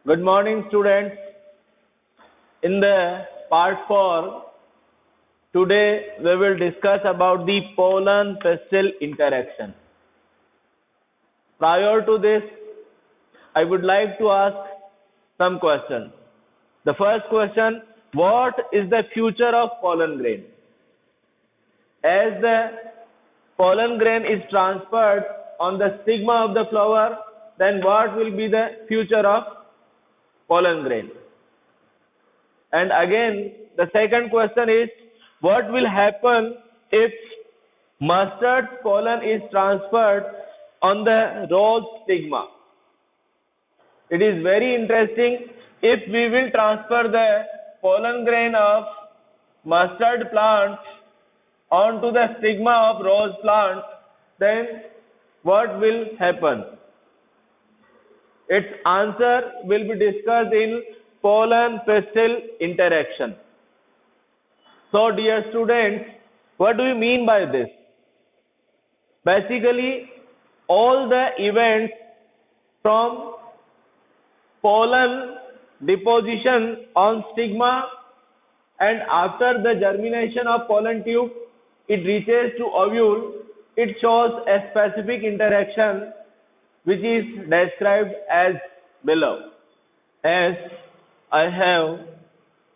Good morning, students. In the part 4, today we will discuss about the pollen-pistil interaction. Prior to this, I would like to ask some questions. The first question, what is the future of pollen grain? As the pollen grain is transferred on the stigma of the flower, then what will be the future of pollen grain? And again, the second question is, what will happen if mustard pollen is transferred on the rose stigma? It is very interesting. If we will transfer the pollen grain of mustard plant onto the stigma of rose plant, then what will happen? Its answer will be discussed in pollen-pistil interaction. So dear students, what do you mean by this? Basically, all the events from pollen deposition on stigma and after the germination of pollen tube, it reaches to ovule, it shows a specific interaction which is described as below. As I have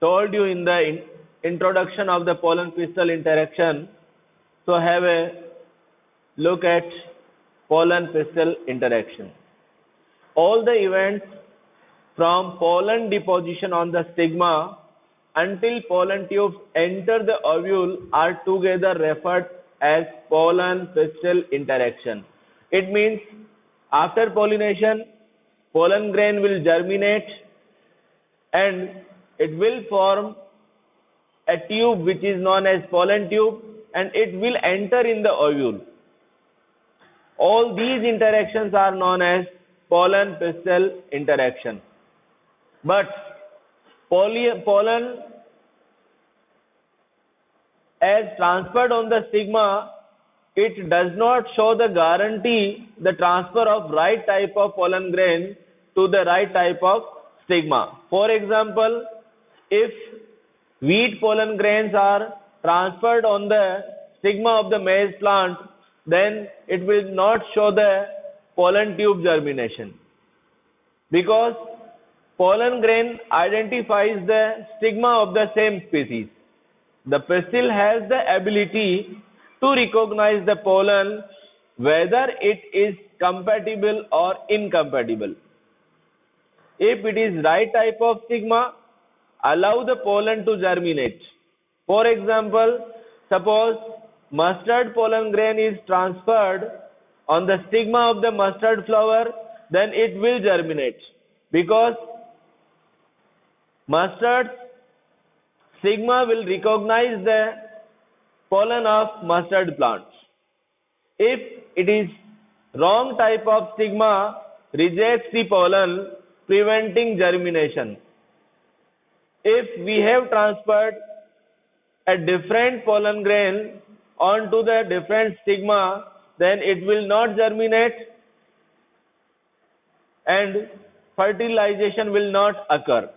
told you in the introduction of the pollen-pistil interaction, so have a look at pollen-pistil interaction. All the events from pollen deposition on the stigma until pollen tubes enter the ovule are together referred as pollen-pistil interaction. It means after pollination, pollen grain will germinate and it will form a tube which is known as pollen tube and it will enter in the ovule. All these interactions are known as pollen-pistil interaction. But pollen as transferred on the stigma, it does not show the guarantee the transfer of right type of pollen grain to the right type of stigma. For example, if wheat pollen grains are transferred on the stigma of the maize plant, then it will not show the pollen tube germination, because pollen grain identifies the stigma of the same species. The pistil has the ability to recognize the pollen whether it is compatible or incompatible. If it is right type of stigma, allow the pollen to germinate. For example, suppose mustard pollen grain is transferred on the stigma of the mustard flower, then it will germinate, because mustard stigma will recognize the pollen of mustard plants. If it is wrong type of stigma, rejects the pollen, preventing germination. If we have transferred a different pollen grain onto the different stigma, then it will not germinate and fertilization will not occur.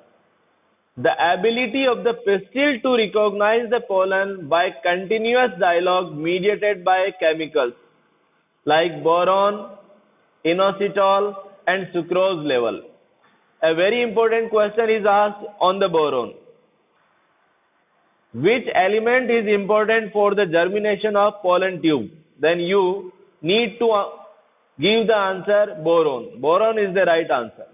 The ability of the pistil to recognize the pollen by continuous dialogue mediated by chemicals like boron, inositol and sucrose level. A very important question is asked on the boron. Which element is important for the germination of pollen tube? Then you need to give the answer boron. Boron is the right answer.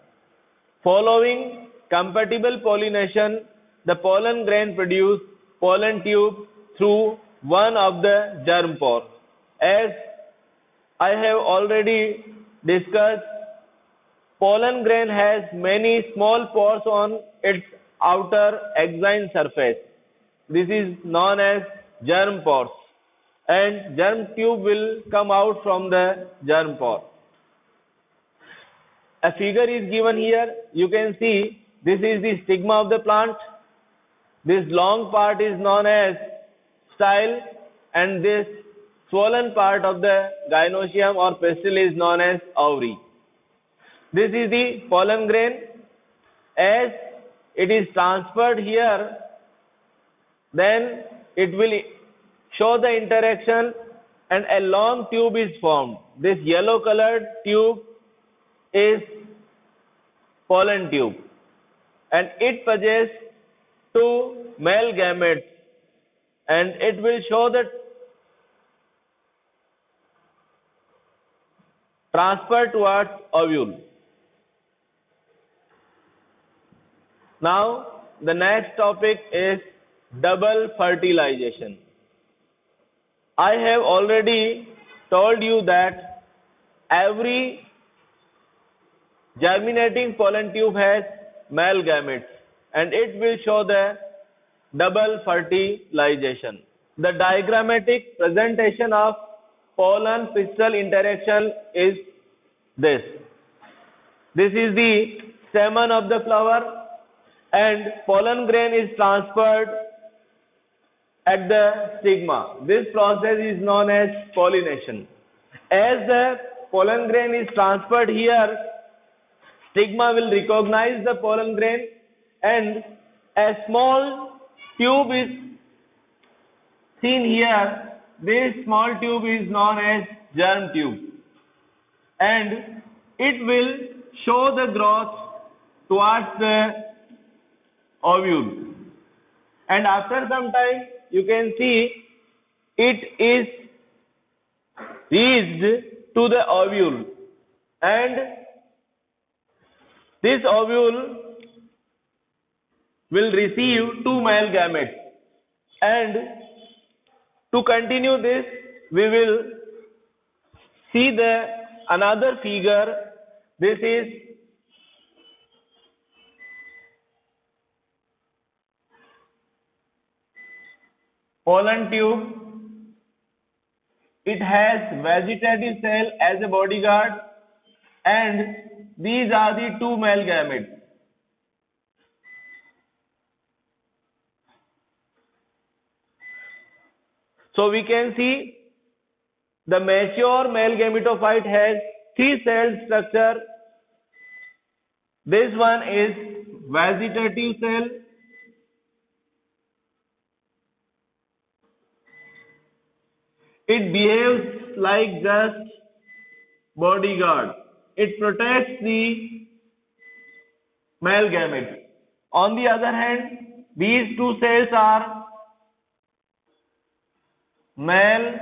Following compatible pollination, the pollen grain produce pollen tube through one of the germ pores. As I have already discussed, pollen grain has many small pores on its outer exine surface. This is known as germ pores, and germ tube will come out from the germ pore. A figure is given here. You can see this is the stigma of the plant. This long part is known as style, and this swollen part of the gynoecium or pistil is known as ovary. This is the pollen grain. As it is transferred here, then it will show the interaction and a long tube is formed. This yellow colored tube is pollen tube and it possesses two male gametes and it will show the transfer towards ovule. Now the next topic is double fertilization. I have already told you that every germinating pollen tube has male gametes and it will show the double fertilization. The diagrammatic presentation of pollen pistil interaction is this. This is the stamen of the flower and pollen grain is transferred at the stigma. This process is known as pollination. As the pollen grain is transferred here, stigma will recognize the pollen grain and a small tube is seen here. This small tube is known as germ tube and it will show the growth towards the ovule, and after some time you can see it is reached to the ovule and this ovule will receive two male gametes. And to continue this, we will see the another figure. This is pollen tube. It has vegetative cell as a bodyguard and these are the two male gametes. So we can see the mature male gametophyte has three cell structure. This one is vegetative cell. It behaves like just bodyguard. It protects the male gamete. On the other hand, these two cells are male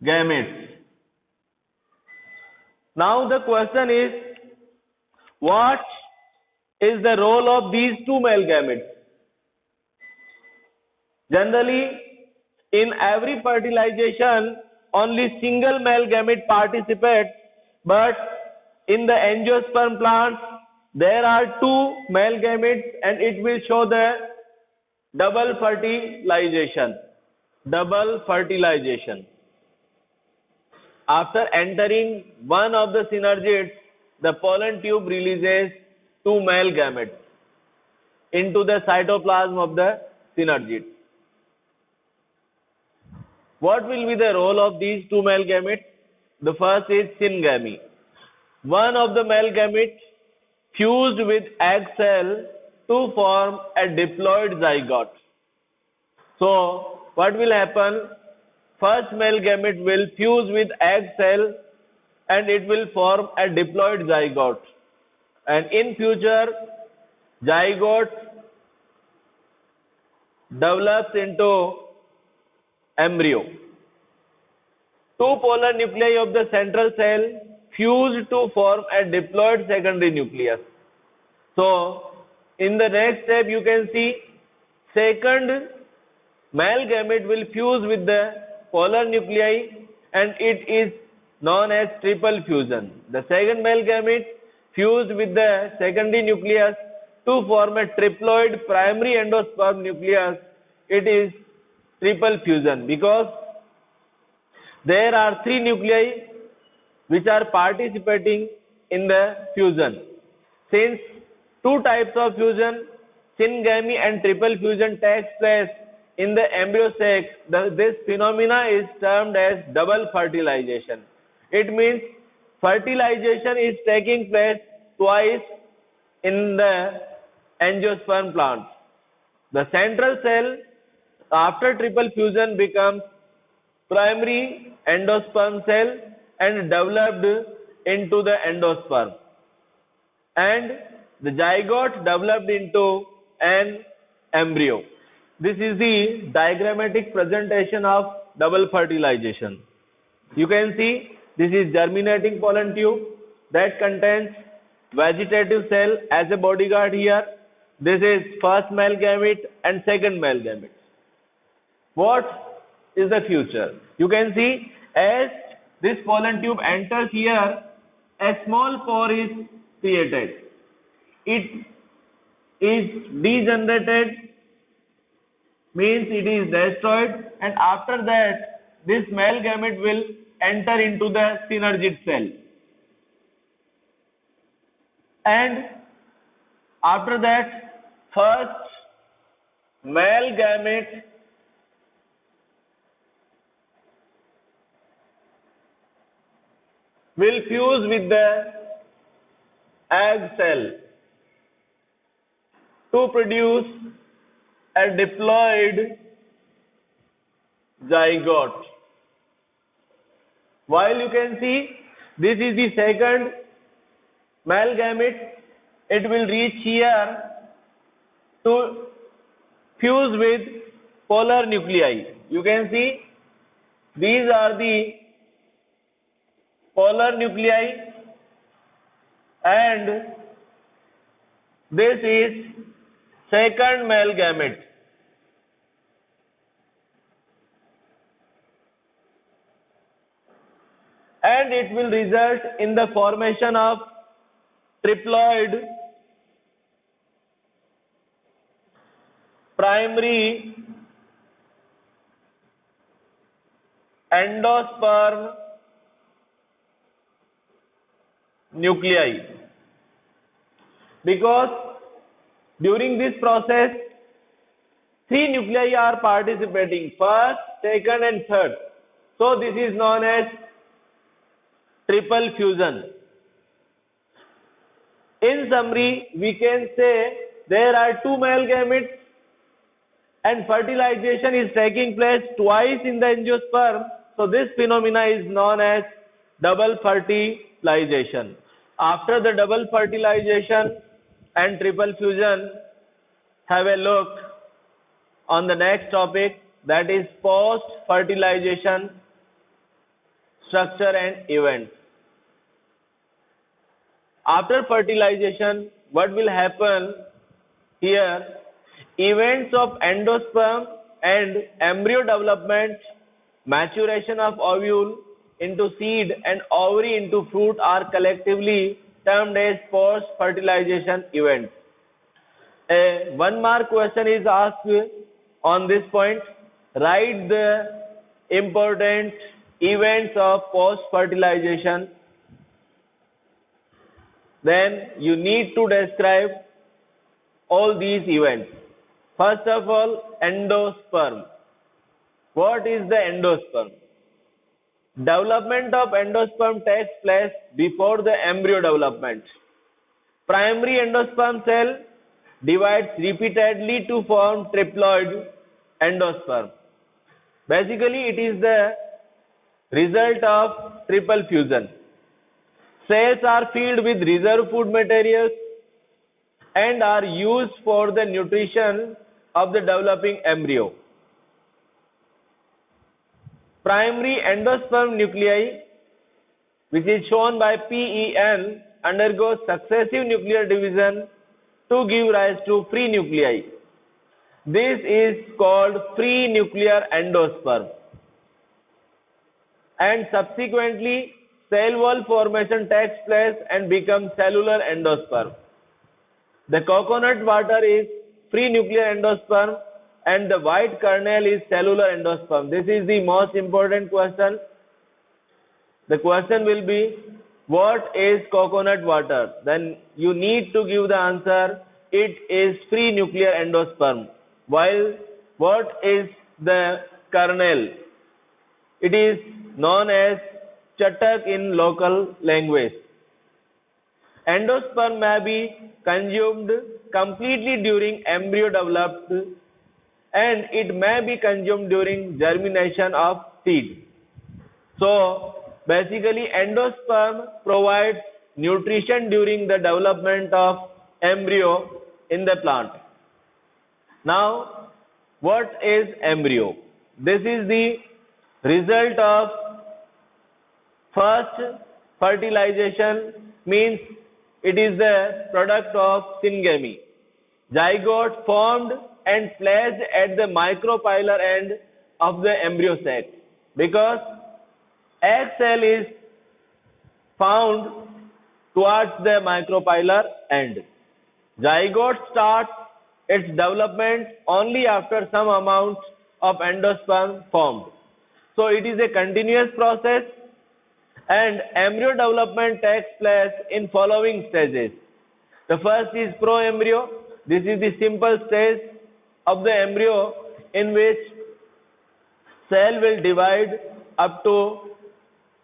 gametes. Now the question is, what is the role of these two male gametes? Generally, in every fertilization, only single male gamete participates, but in the angiosperm plants, there are two male gametes and it will show the double fertilization. Double fertilization. After entering one of the synergids, the pollen tube releases two male gametes into the cytoplasm of the synergid. What will be the role of these two male gametes? The first is syngamy. One of the male gametes fused with egg cell to form a diploid zygote. So, what will happen? First male gamete will fuse with egg cell and it will form a diploid zygote. And in future, zygote develops into embryo. Two polar nuclei of the central cell fuse to form a diploid secondary nucleus. So, in the next step you can see second male gamete will fuse with the polar nuclei and it is known as triple fusion. The second male gamete fused with the secondary nucleus to form a triploid primary endosperm nucleus. It is triple fusion because there are three nuclei which are participating in the fusion. Since two types of fusion, syngamy and triple fusion takes place in the embryo sac, this phenomena is termed as double fertilization. It means fertilization is taking place twice in the angiosperm plant. The central cell after triple fusion becomes primary endosperm cell and developed into the endosperm, and the zygote developed into an embryo. This is the diagrammatic presentation of double fertilization. You can see this is germinating pollen tube that contains vegetative cell as a bodyguard here. This is first male gamete and second male gamete. What is the future? You can see as this pollen tube enters here, a small pore is created. It is degenerated, means it is destroyed, and after that this male gamete will enter into the synergid cell, and after that first male gamete will fuse with the egg cell to produce a diploid zygote. While you can see this is the second male gamete, it will reach here to fuse with polar nuclei. You can see these are the polar nuclei, and this is second male gamete. And it will result in the formation of triploid primary endosperm nuclei, because during this process three nuclei are participating, first, second and third. So this is known as triple fusion. In summary, we can say there are two male gametes and fertilization is taking place twice in the angiosperm. So this phenomena is known as double fertilization. After the double fertilization and triple fusion, have a look on the next topic, that is post fertilization structure and events. After fertilization, what will happen here? Events of endosperm and embryo development, maturation of ovule into seed and ovary into fruit are collectively termed as post fertilization events. A 1 mark question is asked on this point. Write the important events of post fertilization. Then you need to describe all these events. First of all, endosperm. What is the endosperm? Development of endosperm takes place before the embryo development. Primary endosperm cell divides repeatedly to form triploid endosperm. Basically, it is the result of triple fusion. Cells are filled with reserve food materials and are used for the nutrition of the developing embryo. Primary endosperm nuclei, which is shown by PEN, undergoes successive nuclear division to give rise to free nuclei. This is called free nuclear endosperm. And subsequently, cell wall formation takes place and becomes cellular endosperm. The coconut water is free nuclear endosperm and the white kernel is cellular endosperm. This is the most important question. The question will be, what is coconut water? Then you need to give the answer, it is free nuclear endosperm. While what is the kernel? It is known as chatak in local language. Endosperm may be consumed completely during embryo development, and it may be consumed during germination of seed. So basically endosperm provides nutrition during the development of embryo in the plant. Now what is embryo? This is the result of first fertilization, means it is the product of syngamy. Zygote formed and placed at the micropylar end of the embryo sac, because egg cell is found towards the micropylar end. Zygote starts its development only after some amount of endosperm formed. So it is a continuous process, and embryo development takes place in following stages. The first is proembryo. This is the simple stage of the embryo in which cell will divide up to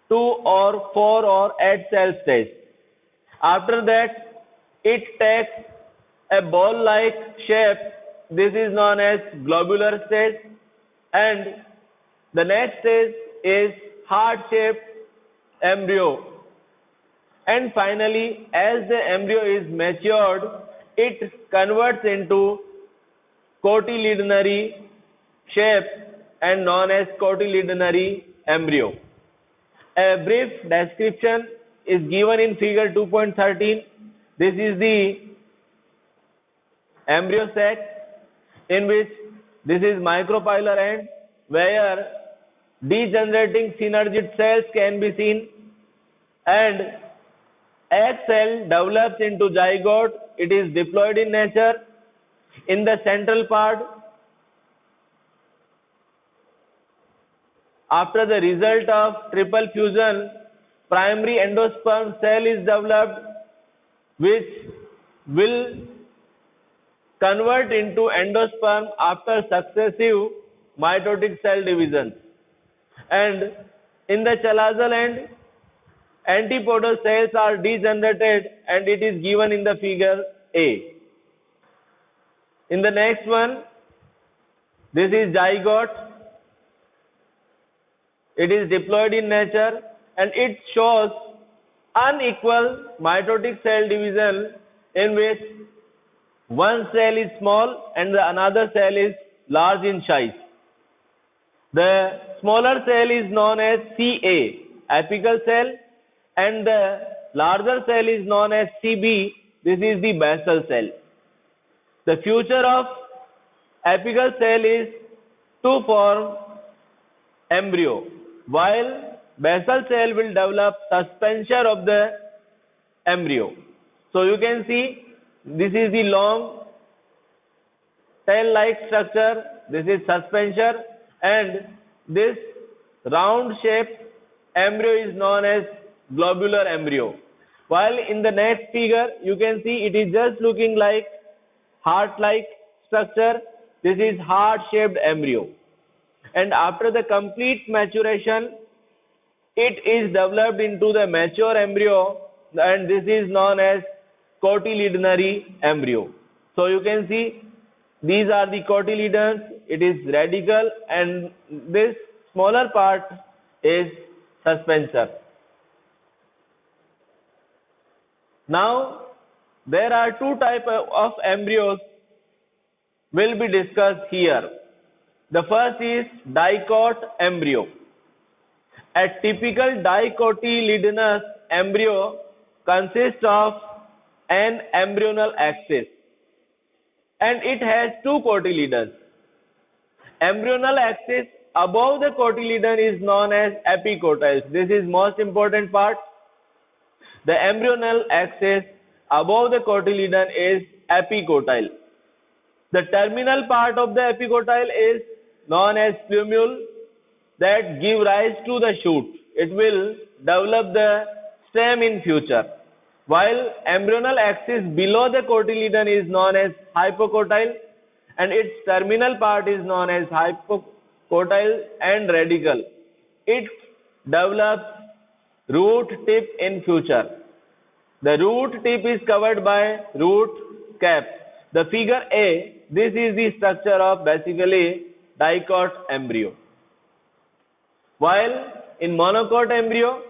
2 or 4 or 8 cell stage. After that, it takes a ball-like shape. This is known as globular stage, and the next stage is heart-shaped embryo. And finally, as the embryo is matured, it converts into cotyledonary shape and known as cotyledonary embryo. A brief description is given in figure 2.13. This is the embryo sac, in which this is micropylar end, where degenerating synergid cells can be seen, and egg cell develops into zygote. It is diploid in nature. In the central part, after the result of triple fusion, primary endosperm cell is developed, which will convert into endosperm after successive mitotic cell divisions. And in the chalazal end, antipodal cells are degenerated, and it is given in the figure A. In the next one, this is zygote. It is diploid in nature, and it shows unequal mitotic cell division, in which one cell is small and the another cell is large in size. The smaller cell is known as CA, apical cell, and the larger cell is known as CB. This is the basal cell. The future of apical cell is to form embryo, while basal cell will develop suspension of the embryo. So you can see this is the long tail-like structure. This is suspension, and this round shaped embryo is known as globular embryo. While in the next figure you can see it is just looking like heart-like structure. This is heart-shaped embryo, and after the complete maturation, it is developed into the mature embryo, and this is known as cotyledonary embryo. So you can see these are the cotyledons. It is radical, and this smaller part is suspensor. Now there are two types of embryos will be discussed here. The first is dicot embryo. A typical dicotyledonous embryo consists of an embryonal axis, and it has two cotyledons. Embryonal axis above the cotyledon is known as epicotyles. This is most important part. The embryonal axis above the cotyledon is epicotyle. The terminal part of the epicotyle is known as plumule, that give rise to the shoot. It will develop the stem in future. While embryonal axis below the cotyledon is known as hypocotyle, and its terminal part is known as hypocotyle and radical. It develops root tip in future. The root tip is covered by root cap. The figure A, this is the structure of basically dicot embryo. While in monocot embryo,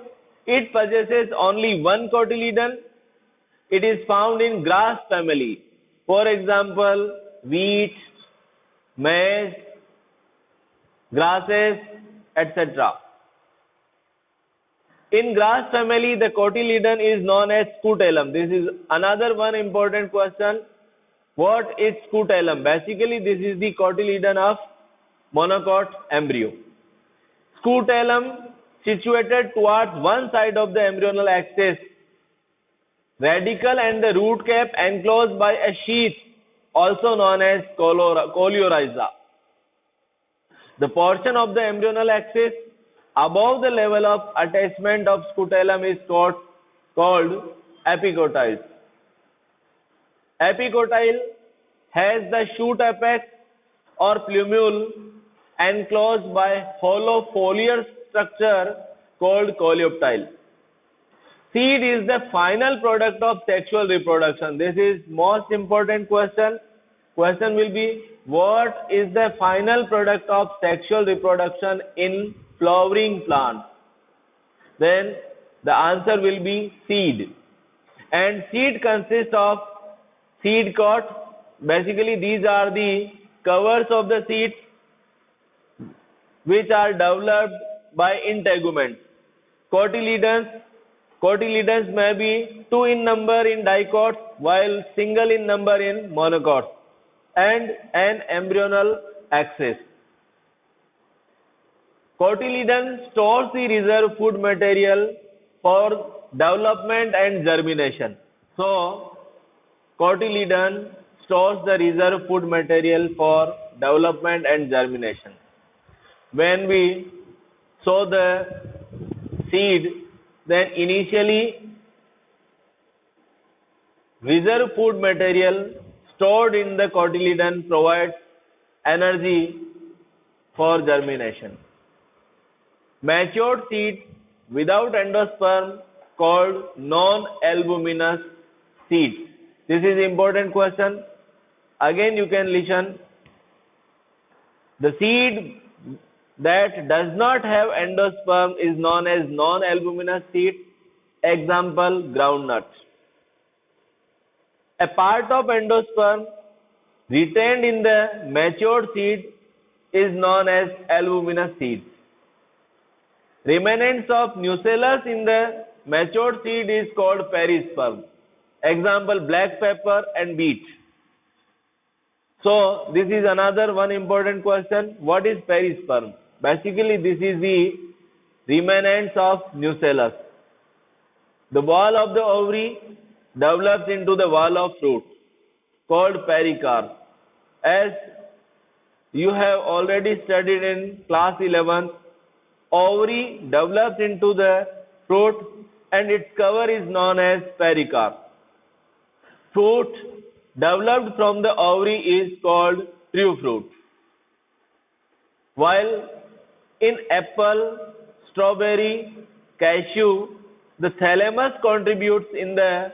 it possesses only one cotyledon. It is found in grass family. For example, wheat, maize, grasses, etc. In grass family, the cotyledon is known as scutellum. This is another one important question. What is scutellum? Basically, this is the cotyledon of monocot embryo. Scutellum situated towards one side of the embryonal axis. Radicle and the root cap enclosed by a sheath, also known as coleorhiza. The portion of the embryonal axis above the level of attachment of scutellum is called epicotyle. Epicotyle has the shoot apex or plumule enclosed by hollow foliar structure called coleoptile. Seed is the final product of sexual reproduction. This is most important question. Question will be, what is the final product of sexual reproduction in flowering plants? Then the answer will be seed. And seed consists of seed coat. Basically, these are the covers of the seeds which are developed by integuments. Cotyledons may be 2 in number in dicots, while single in number in monocots, and an embryonal axis. Cotyledon stores the reserve food material for development and germination. So, cotyledon stores the reserve food material for development and germination. When we sow the seed, then initially reserve food material stored in the cotyledon provides energy for germination. Matured seeds without endosperm called non-albuminous seeds. This is important question. Again you can listen. The seed that does not have endosperm is known as non-albuminous seed. Example, groundnut. A part of endosperm retained in the matured seed is known as albuminous seed. Remnants of nucellus in the matured seed is called perisperm. Example, black pepper and beet. So, this is another one important question. What is perisperm? Basically, this is the remnants of nucellus. The wall of the ovary develops into the wall of fruit called pericarp. As you have already studied in class 11, ovary develops into the fruit and its cover is known as pericarp. Fruit developed from the ovary is called true fruit. While in apple, strawberry, cashew, the thalamus contributes in the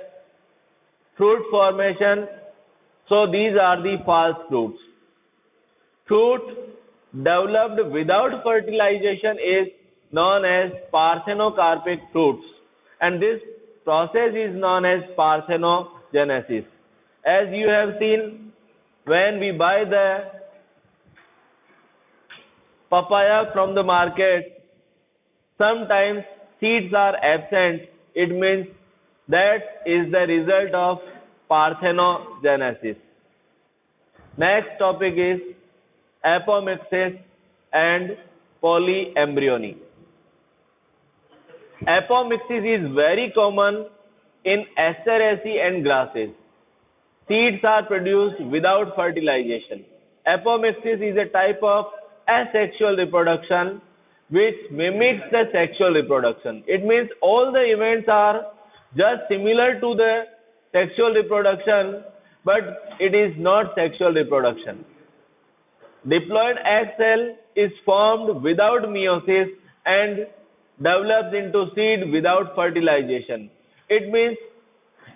fruit formation. So these are the false fruits. Fruit developed without fertilization is known as parthenocarpic fruits, and this process is known as parthenogenesis. As you have seen, when we buy the papaya from the market, sometimes seeds are absent. It means that is the result of parthenogenesis. Next topic is apomixis and polyembryony. Apomixis is very common in Asteraceae and grasses. Seeds are produced without fertilization. Apomixis is a type of asexual reproduction which mimics the sexual reproduction. It means all the events are just similar to the sexual reproduction, but it is not sexual reproduction. Diploid egg cell is formed without meiosis and develops into seed without fertilization. It means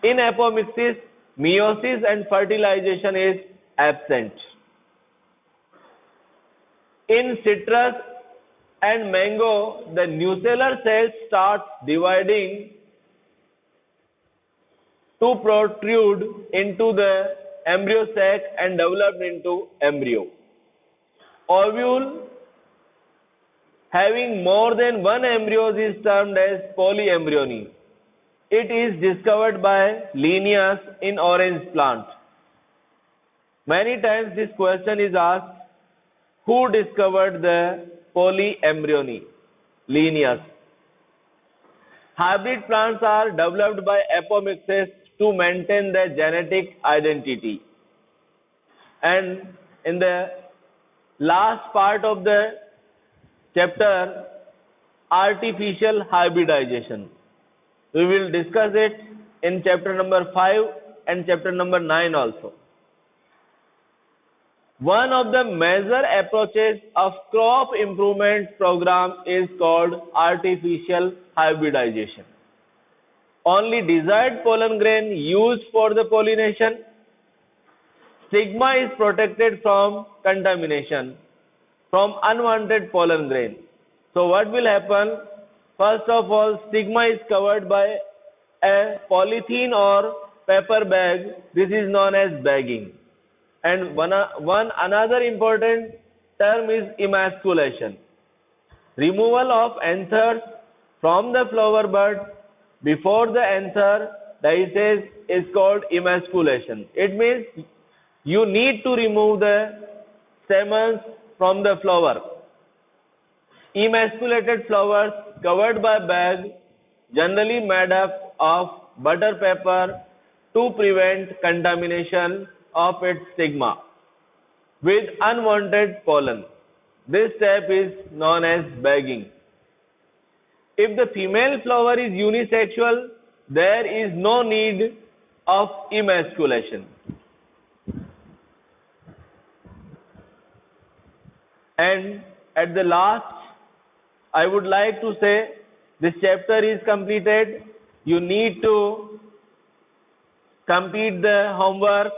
In apomixis, meiosis and fertilization is absent. In citrus and mango, the nucellar cells start dividing to protrude into the embryo sac and develop into embryo. Ovule having more than one embryos is termed as polyembryony. It is discovered by Linnaeus in orange plant. Many times this question is asked, who discovered the polyembryony? Linnaeus. Hybrid plants are developed by apomixis to maintain their genetic identity. And in the last part of the chapter, artificial hybridization. We will discuss it in chapter number 5 and chapter number 9 also. One of the major approaches of crop improvement program is called artificial hybridization. Only desired pollen grain used for the pollination. Stigma is protected from contamination from unwanted pollen grain. So what will happen? First of all, stigma is covered by a polythene or paper bag. This is known as bagging. And another important term is emasculation. Removal of anthers from the flower bud before the anther dices is called emasculation. It means you need to remove the stamens from the flower. Emasculated flowers covered by bag generally made up of butter paper to prevent contamination of its stigma with unwanted pollen. This step is known as bagging. If the female flower is unisexual, there is no need of emasculation. And at the last, I would like to say this chapter is completed. You need to complete the homework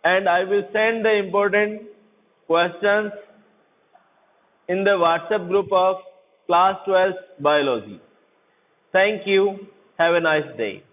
and I will send the important questions in the WhatsApp group of class 12 biology. Thank you. Have a nice day.